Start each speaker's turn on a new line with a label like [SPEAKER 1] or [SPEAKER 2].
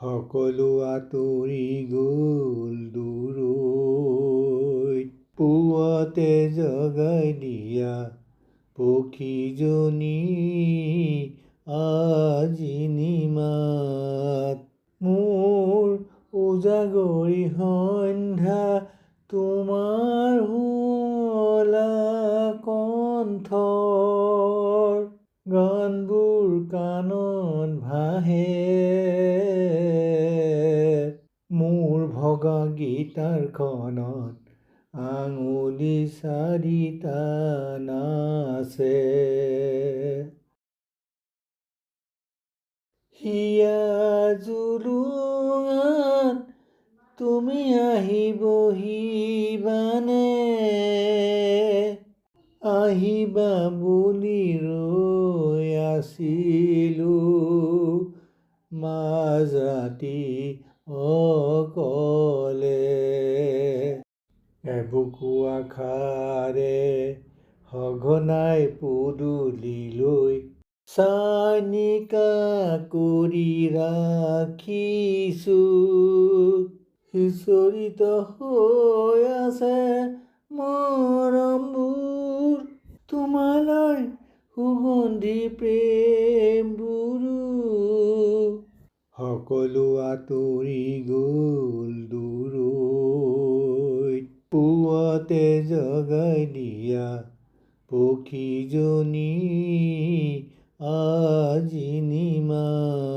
[SPEAKER 1] সকলো আঁতৰি গ'ল দূৰৈত, পুৱাতে জগাই দিয়া পক্ষীজনী আজি নিমাত। মোৰ উজাগৰি সন্ধ্যা তোমাৰ শুৱলা কণ্ঠৰ গানবোৰ কাণত ভাহে। মোৰ ভগা গীটাৰখনত আঙুলি চাৰিটা নাচে। হিয়া জুলুঙাত তুমি আহি বহিবানে? আহিবা বুলি ৰৈ আছিলোঁ মাজৰাতি অকলে। এবুকু আশাৰে সঘনাই পদূলিলৈ চানিকা কৰি ৰাখিছোঁ। সিঁচৰিত হৈ আছে মৰমবোৰ, তোমালৈ সুগন্ধি প্ৰেমবোৰো। সকলো আঁতৰি গ'ল দূৰৈত, পুৱাতে জগাই দিয়া পক্ষীজনী আজি নিমাত।